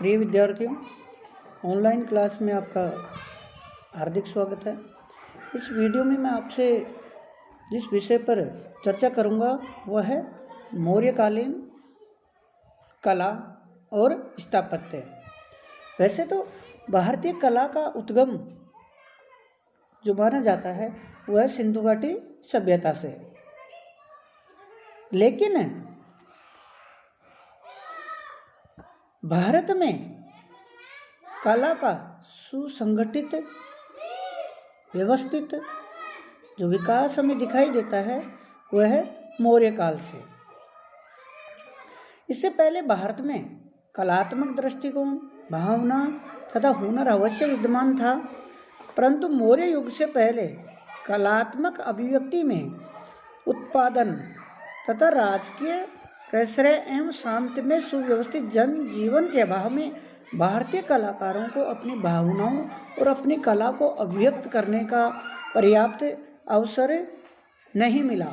प्रिय विद्यार्थियों, online class में आपका हार्दिक स्वागत है। इस वीडियो में मैं आपसे जिस विषय पर चर्चा करूंगा वह है मौर्यकालीन कला और स्थापत्य। वैसे तो भारतीय कला का उद्गम जो माना जाता है वह सिंधु घाटी सभ्यता से, लेकिन भारत में कला का सुसंगठित व्यवस्थित जो विकास हमें दिखाई देता है वह है मौर्य काल से। इससे पहले भारत में कलात्मक दृष्टिकोण, भावना तथा हुनर अवश्य विद्यमान था, परंतु मौर्य युग से पहले कलात्मक अभिव्यक्ति में उत्पादन तथा राजकीय प्रश्रय एवं शांतिमय सुव्यवस्थित जन जीवन के अभाव में भारतीय कलाकारों को अपनी भावनाओं और अपनी कला को अभिव्यक्त करने का पर्याप्त अवसर नहीं मिला।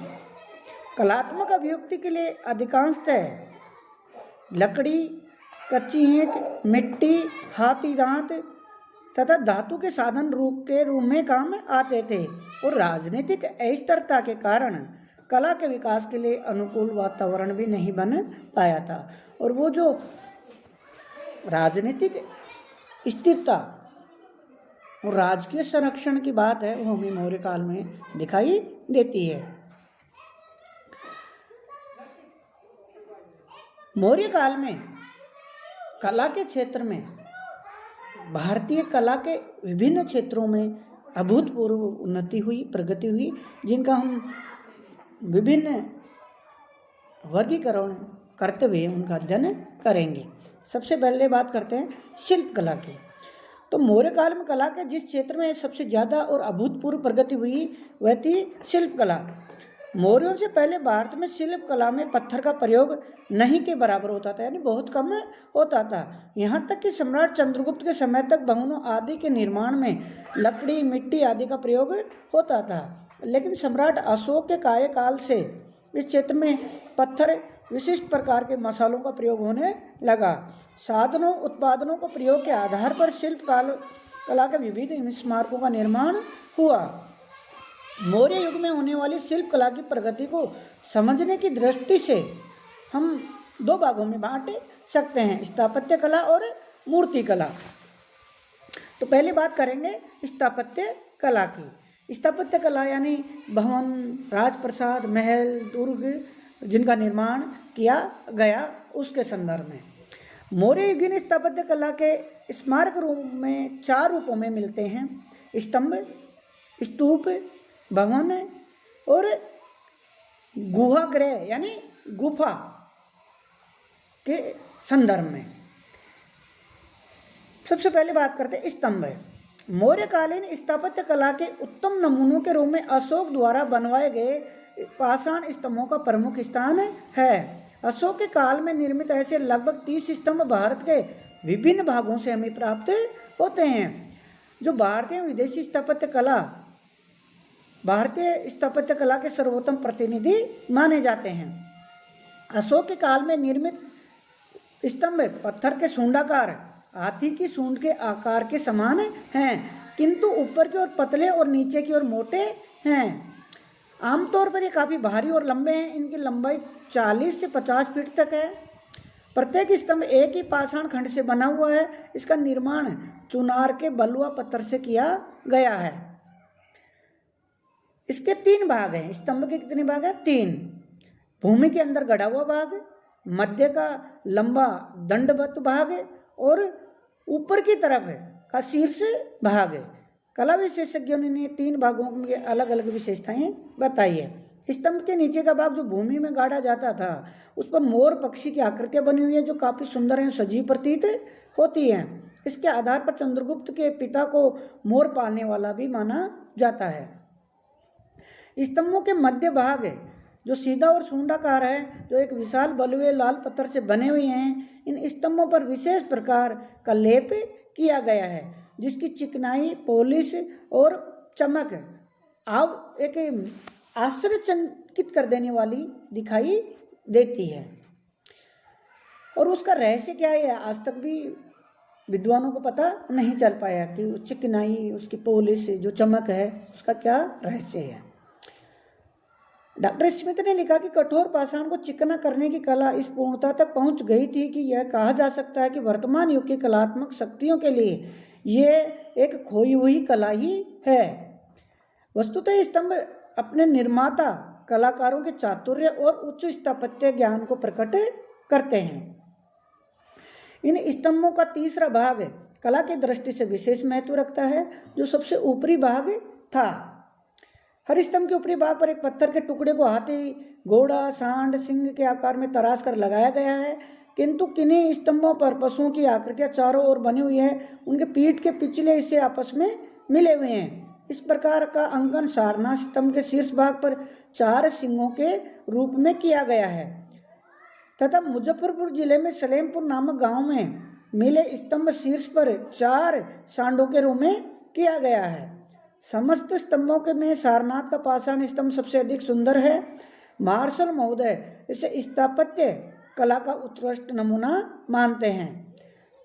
कलात्मक अभिव्यक्ति के लिए अधिकांशतः लकड़ी, कच्ची ईंट, मिट्टी, हाथी दांत तथा धातु के साधन के रूप में काम आते थे और राजनीतिक अस्थिरता के कारण कला के विकास के लिए अनुकूल वातावरण भी नहीं बन पाया था। और वो जो राजनीतिक स्थिरता और राजकीय संरक्षण की बात है वो हमें मौर्य काल में दिखाई देती है। मौर्य काल में कला के क्षेत्र में भारतीय कला के विभिन्न क्षेत्रों में अभूतपूर्व उन्नति हुई, प्रगति हुई, जिनका हम विभिन्न वर्गीकरण करते हुए उनका अध्ययन करेंगे। सबसे पहले बात करते हैं शिल्प कला की। तो मौर्य काल में कला के जिस क्षेत्र में सबसे ज़्यादा और अभूतपूर्व प्रगति हुई वह थी शिल्प कला। मौर्यों से पहले भारत में शिल्प कला में पत्थर का प्रयोग नहीं के बराबर होता था, यानी बहुत कम होता था। यहाँ तक कि सम्राट चंद्रगुप्त के समय तक भवनों आदि के निर्माण में लकड़ी, मिट्टी आदि का प्रयोग होता था, लेकिन सम्राट अशोक के कार्यकाल से इस क्षेत्र में पत्थर, विशिष्ट प्रकार के मसालों का प्रयोग होने लगा। साधनों, उत्पादनों के प्रयोग के आधार पर शिल्प कला के विविध स्मारकों का निर्माण हुआ। मौर्य युग में होने वाली शिल्प कला की प्रगति को समझने की दृष्टि से हम दो भागों में बांट सकते हैं, स्थापत्य कला और मूर्ति कला। तो पहले बात करेंगे स्थापत्य कला की। स्थापत्य कला यानी भवन, राजप्रसाद, महल, दुर्ग जिनका निर्माण किया गया उसके संदर्भ में मौर्य युगीन स्थापत्य कला के स्मारक रूप में 4 रूपों में मिलते हैं: स्तंभ, स्तूप, भवन और गुहागृह यानी गुफा के संदर्भ में। सबसे पहले बात करते हैं स्तंभ। मौर्यकालीन स्थापत्य कला के उत्तम नमूनों के रूप में अशोक द्वारा बनवाए गए पाषाण स्तंभों का प्रमुख स्थान है। अशोक के काल में निर्मित ऐसे लगभग 30 स्तंभ भारत के विभिन्न भागों से हमें प्राप्त होते हैं, जो भारतीय विदेशी भारतीय स्थापत्य कला के सर्वोत्तम प्रतिनिधि माने जाते हैं। अशोक के काल में निर्मित स्तंभ पत्थर के सूंडाकार, हाथी की सूंड के आकार के समान हैं, किंतु ऊपर की ओर पतले और नीचे की ओर मोटे हैं। आमतौर पर ये काफ़ी भारी और लंबे हैं। इनकी लंबाई 40 से 50 फीट तक है। प्रत्येक स्तंभ एक ही पाषाण खंड से बना हुआ है। इसका निर्माण चुनार के बलुआ पत्थर से किया गया है। इसके 3 भाग हैं। स्तंभ के कितने भाग हैं? 3। भूमि के अंदर गड़ा हुआ भाग, मध्य का लंबा दंडवत भाग और ऊपर की तरफ का शीर्ष भाग। कला विशेषज्ञों ने 3 भागों में अलग अलग विशेषताएं बताई है। स्तंभ के नीचे का भाग जो भूमि में गाड़ा जाता था उस पर मोर पक्षी की आकृतियां बनी हुई है, जो काफी सुंदर है, सजीव प्रतीत होती है। इसके आधार पर चंद्रगुप्त के पिता को मोर पालने वाला भी माना जाता है। स्तंभों के मध्य भाग जो सीधा और सूंडाकार है, जो एक विशाल बलुए लाल पत्थर से बने हुए हैं। इन स्तंभों पर विशेष प्रकार का लेप किया गया है, जिसकी चिकनाई, पॉलिश और चमक एक आश्चर्यचकित कर देने वाली दिखाई देती है। और उसका रहस्य क्या है, आज तक भी विद्वानों को पता नहीं चल पाया कि चिकनाई, उसकी पॉलिश, जो चमक है, उसका क्या रहस्य है। डॉक्टर स्मिथ ने लिखा कि कठोर पाषाण को चिकना करने की कला इस पूर्णता तक पहुंच गई थी कि यह कहा जा सकता है कि वर्तमान युग की कलात्मक शक्तियों के लिए ये एक खोई हुई कला ही है। वस्तुतः स्तंभ अपने निर्माता कलाकारों के चातुर्य और उच्च स्थापत्य ज्ञान को प्रकट करते हैं। इन स्तंभों का तीसरा भाग कला की दृष्टि से विशेष महत्व रखता है, जो सबसे ऊपरी भाग था। हर स्तंभ के ऊपरी भाग पर एक पत्थर के टुकड़े को हाथी, घोड़ा, सांड, सिंह के आकार में तराश कर लगाया गया है, किंतु किन्हीं स्तंभों पर पशुओं की आकृतियां चारों ओर बनी हुई है, उनके पीठ के पिछले हिस्से आपस में मिले हुए हैं। इस प्रकार का अंकन सारनाथ स्तंभ के शीर्ष भाग पर 4 सिंहों के रूप में किया गया है तथा मुजफ्फरपुर जिले में सलेमपुर नामक गांव में मिले स्तंभ शीर्ष पर 4 सांडों के रूप में किया गया है। समस्त स्तंभों के में सारनाथ का पाषाण स्तंभ सबसे अधिक सुंदर है। मार्शल महोदय इसे स्थापत्य कला का उत्कृष्ट नमूना मानते हैं।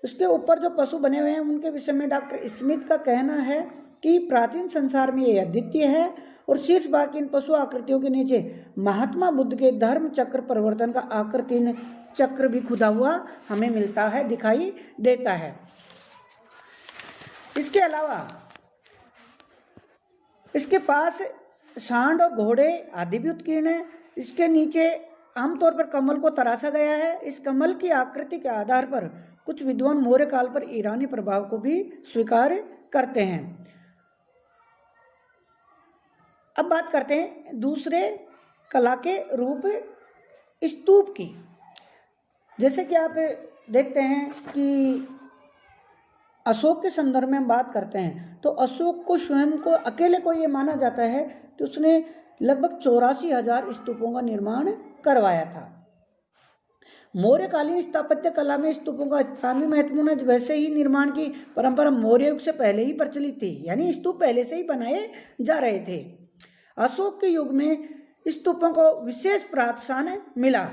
उसके ऊपर जो पशु बने हुए हैं उनके विषय में डॉक्टर स्मिथ का कहना है कि प्राचीन संसार में यह अद्वितीय है और शीर्ष भाग की इन पशु आकृतियों के नीचे महात्मा बुद्ध के धर्म चक्र परिवर्तन का आकृति चक्र भी खुदा हुआ हमें मिलता है, दिखाई देता है। इसके अलावा इसके पास सांड और घोड़े आदि भी उत्कीर्ण है। इसके नीचे आमतौर पर कमल को तराशा गया है। इस कमल की आकृति के आधार पर कुछ विद्वान मौर्य काल पर ईरानी प्रभाव को भी स्वीकार करते हैं। अब बात करते हैं दूसरे कला के रूप स्तूप की। जैसे कि आप देखते हैं कि अशोक के संदर्भ में हम बात करते हैं तो अशोक को स्वयं को अकेले को ये माना जाता है कि उसने लगभग 84,000 स्तूपों का निर्माण करवाया था। मौर्यकालीन स्थापत्य कला में स्तूपों का स्थान भी महत्वपूर्ण है। वैसे ही निर्माण की परंपरा मौर्य युग से पहले ही प्रचलित थी, यानी स्तूप पहले से ही बनाए जा रहे थे। अशोक के युग में स्तूपों को विशेष प्रोत्साहन मिला।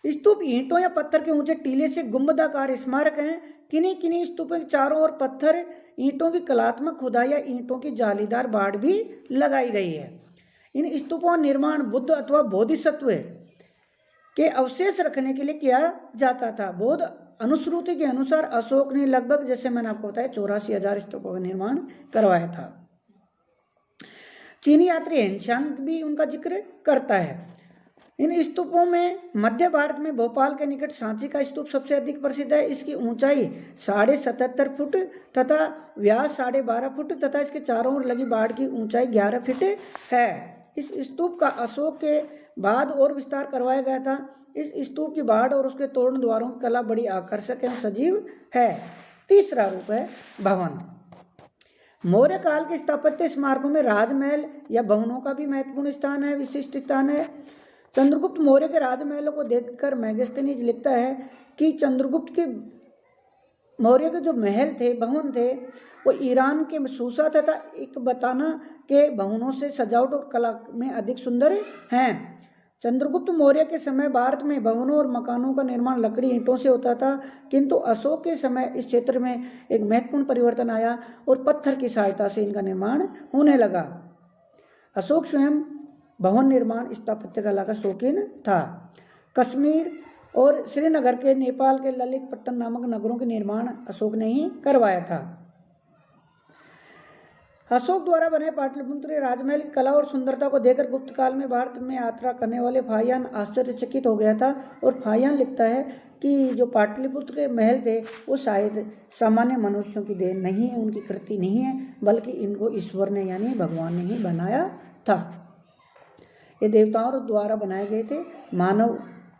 स्तूप ईंटों या पत्थर के ऊंचे टीले से गुंबदाकार स्मारक हैं। किन्हीं किन्हीं स्तूपों के चारों ओर पत्थर ईंटों की कलात्मक खुदाई या ईंटों की जालीदार बाड़ भी लगाई गई है। इन स्तूपों का निर्माण बुद्ध अथवा बोधिसत्व के अवशेष रखने के लिए किया जाता था। बौद्ध अनुश्रुति के अनुसार अशोक ने लगभग, जैसे मैंने आपको बताया, 84,000 स्तूपों का निर्माण करवाया था। चीनी यात्री हेनशांग भी उनका जिक्र करता है। इन स्तूपों में मध्य भारत में भोपाल के निकट सांची का स्तूप सबसे अधिक प्रसिद्ध है। इसकी ऊंचाई 77.5 फुट तथा व्यास 12.5 फुट तथा इसके चारों ओर लगी बाड़ की ऊंचाई 11 फीट है। इस स्तूप का अशोक के बाद और विस्तार करवाया गया था। इस स्तूप की बाड़ और उसके तोरण द्वारों की कला बड़ी आकर्षक एवं सजीव है। तीसरा रूप है भवन। मौर्य काल के स्थापत्य स्मारकों में राजमहल या भवनों का भी महत्वपूर्ण स्थान है, विशिष्ट स्थान है। चंद्रगुप्त मौर्य के राजमहलों को देखकर मैगस्थनीज लिखता है कि चंद्रगुप्त के मौर्य के जो महल थे, भवन थे, वो ईरान के सूसा तथा एकबताना के भवनों से सजावट और कला में अधिक सुंदर हैं। चंद्रगुप्त मौर्य के समय भारत में भवनों और मकानों का निर्माण लकड़ी ईंटों से होता था, किंतु अशोक के समय इस क्षेत्र में एक महत्वपूर्ण परिवर्तन आया और पत्थर की सहायता से इनका निर्माण होने लगा। अशोक स्वयं भवन निर्माण स्थापत्य कला का शौकीन था। कश्मीर और श्रीनगर के नेपाल के ललितपट्टन नामक नगरों के निर्माण अशोक ने ही करवाया था। अशोक द्वारा बने पाटलिपुत्र राजमहल की कला और सुंदरता को देखकर गुप्त काल में भारत में यात्रा करने वाले फाहियान आश्चर्यचकित हो गया था और फाहियान लिखता है कि जो पाटलिपुत्र के महल थे वो शायद सामान्य मनुष्यों की देन नहीं है, उनकी कृति नहीं है, बल्कि इनको ईश्वर ने यानी भगवान ने ही बनाया था। ये देवताओं द्वारा बनाए गए थे, मानव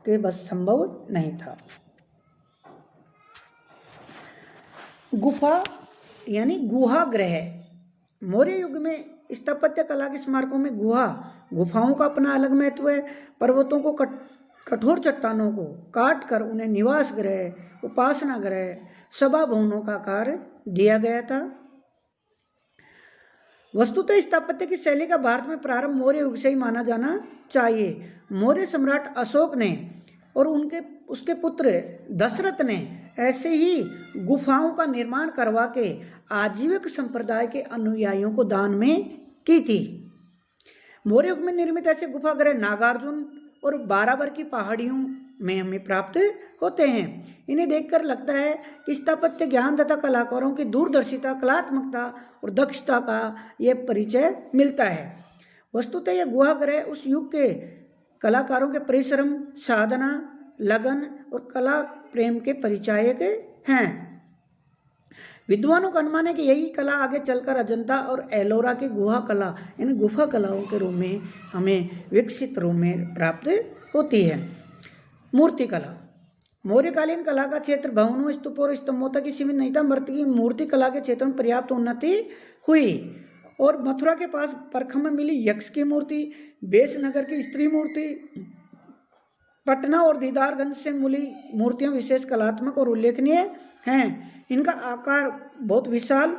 के बस संभव नहीं था। गुफा यानी गुहा ग्रह। मौर्य युग में स्थापत्य कला के स्मारकों में गुफाओं का अपना अलग महत्व है। पर्वतों को कठोर चट्टानों को काट कर उन्हें निवास गृह, उपासना गृह, सभा भवनों का आकार दिया गया था। वस्तुतः स्थापत्य की शैली का भारत में प्रारंभ मौर्य युग से ही माना जाना चाहिए। मौर्य सम्राट अशोक ने और उसके पुत्र दशरथ ने ऐसे ही गुफाओं का निर्माण करवा के आजीविक संप्रदाय के अनुयायियों को दान में की थी। मौर्य युग में निर्मित ऐसे गुफागृह नागार्जुन और बाराबर की पहाड़ियों में हमें प्राप्त होते हैं। इन्हें देखकर लगता है कि स्थापत्य ज्ञान तथा कलाकारों की दूरदर्शिता, कलात्मकता और दक्षता का यह परिचय मिलता है। वस्तुतः यह गुहागृह उस युग के कलाकारों के परिश्रम, साधना, लगन और कला प्रेम के परिचायक हैं। विद्वानों का अनुमान है कि यही कला आगे चलकर अजंता और एलोरा की गुहा कला, इन गुफा कलाओं के रूप में हमें विकसित रूप में प्राप्त होती है। मूर्ति कला। मौर्यकालीन कला का क्षेत्र भवनों, स्तूपों और स्तंभों तक ही सीमित नहीं था। मूर्ति कला के क्षेत्र में पर्याप्त उन्नति हुई और मथुरा के पास परखम में मिली यक्ष की मूर्ति, बेसनगर की स्त्री मूर्ति, पटना और दीदारगंज से मिली मूर्तियां विशेष कलात्मक और उल्लेखनीय हैं। इनका आकार बहुत विशाल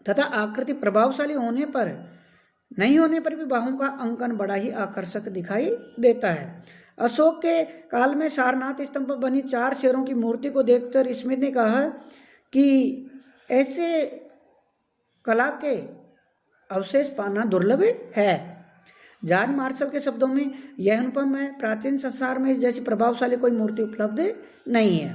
तथा आकृति प्रभावशाली होने पर भी बाहों का अंकन बड़ा ही आकर्षक दिखाई देता है। अशोक के काल में सारनाथ स्तंभ पर बनी 4 शेरों की मूर्ति को देखकर स्मिथ ने कहा कि ऐसे कला के अवशेष पाना दुर्लभ है। जॉन मार्शल के शब्दों में यह अनुपम है, प्राचीन संसार में इस जैसी प्रभावशाली कोई मूर्ति उपलब्ध नहीं है।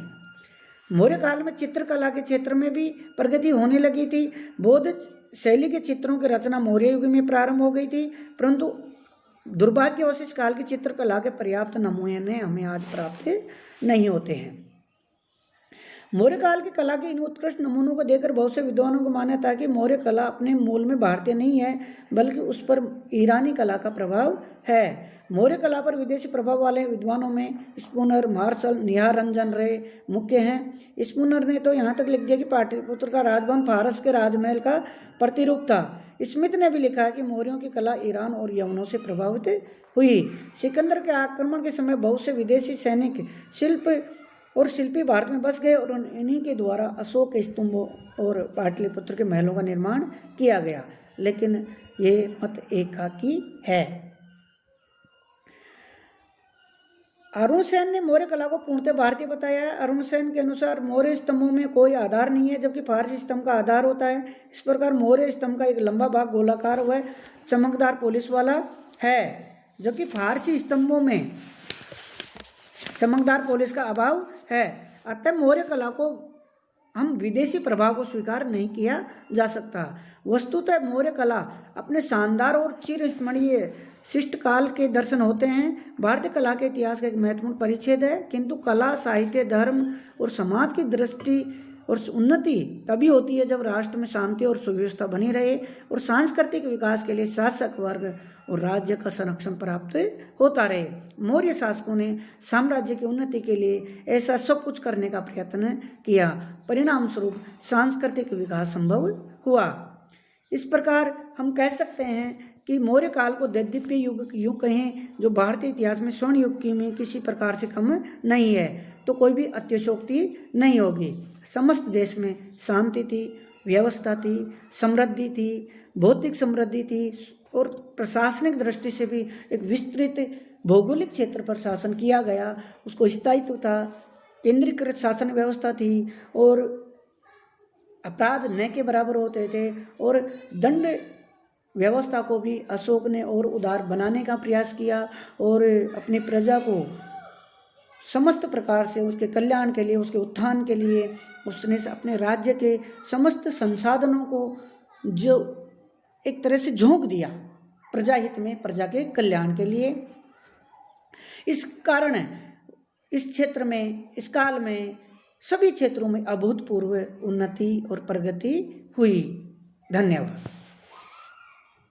मौर्य काल में चित्रकला के क्षेत्र में भी प्रगति होने लगी थी। बौद्ध शैली के चित्रों की रचना मौर्य युग में प्रारंभ हो गई थी, परंतु दुर्भाग्यवश इस काल की चित्रकला के पर्याप्त नमूने हमें आज प्राप्त नहीं होते हैं। मौर्य काल की कला के इन उत्कृष्ट नमूनों को देखकर बहुत से विद्वानों को मान्यता है कि मौर्य कला अपने मूल में भारतीय नहीं है, बल्कि उस पर ईरानी कला का प्रभाव है। मौर्य कला पर विदेशी प्रभाव वाले विद्वानों में स्पूनर, मार्शल, निहार रंजन रे मुख्य हैं। स्पूनर ने तो यहाँ तक लिख दिया कि पाटलिपुत्र का राजभवन फारस के राजमहल का प्रतिरूप था। स्मिथ ने भी लिखा है कि मौर्यों की कला ईरान और यवनों से प्रभावित हुई। सिकंदर के आक्रमण के समय बहुत से विदेशी सैनिक, शिल्प और शिल्पी भारत में बस गए और इन्हीं के द्वारा अशोक के स्तंभों और पाटलिपुत्र के महलों का निर्माण किया गया, लेकिन ये मत एकाकी है। अरुण सेन ने मौर्य कला को पूर्णतः भारतीय बताया है। अरुण सेन के अनुसार मौर्य स्तंभों में कोई आधार नहीं है, जबकि फारसी स्तंभ का आधार होता है। इस प्रकार मौर्य स्तंभ का एक लंबा भाग गोलाकार व चमकदार पॉलिश वाला है, जबकि फारसी स्तंभों में चमकदार पॉलिश का अभाव है। अतः मौर्य कला को हम विदेशी प्रभाव को स्वीकार नहीं किया जा सकता। वस्तुतः मौर्य कला अपने शानदार और चिरस्मरणीय शिष्ट काल के दर्शन होते हैं। भारतीय कला के इतिहास का एक महत्वपूर्ण परिच्छेद है, किंतु कला, साहित्य, धर्म और समाज की दृष्टि और उन्नति तभी होती है जब राष्ट्र में शांति और सुव्यवस्था बनी रहे और सांस्कृतिक विकास के लिए शासक वर्ग और राज्य का संरक्षण प्राप्त होता रहे। मौर्य शासकों ने साम्राज्य की उन्नति के लिए ऐसा सब कुछ करने का प्रयत्न किया, परिणाम स्वरूप सांस्कृतिक विकास संभव हुआ। इस प्रकार हम कह सकते हैं कि मौर्य काल को दैदीप्य युग यूँ कहें, जो भारतीय इतिहास में स्वर्ण युग की में किसी प्रकार से कम नहीं है, तो कोई भी अतिशयोक्ति नहीं होगी। समस्त देश में शांति थी, व्यवस्था थी, समृद्धि थी, भौतिक समृद्धि थी और प्रशासनिक दृष्टि से भी एक विस्तृत भौगोलिक क्षेत्र पर शासन किया गया। उसको स्थायित्व था, केंद्रीकृत शासन व्यवस्था थी और अपराध न के बराबर होते थे और दंड व्यवस्था को भी अशोक ने और उदार बनाने का प्रयास किया और अपनी प्रजा को समस्त प्रकार से उसके कल्याण के लिए, उसके उत्थान के लिए उसने अपने राज्य के समस्त संसाधनों को जो एक तरह से झोंक दिया प्रजा हित में, प्रजा के कल्याण के लिए। इस कारण इस क्षेत्र में, इस काल में सभी क्षेत्रों में अभूतपूर्व उन्नति और प्रगति हुई। धन्यवाद।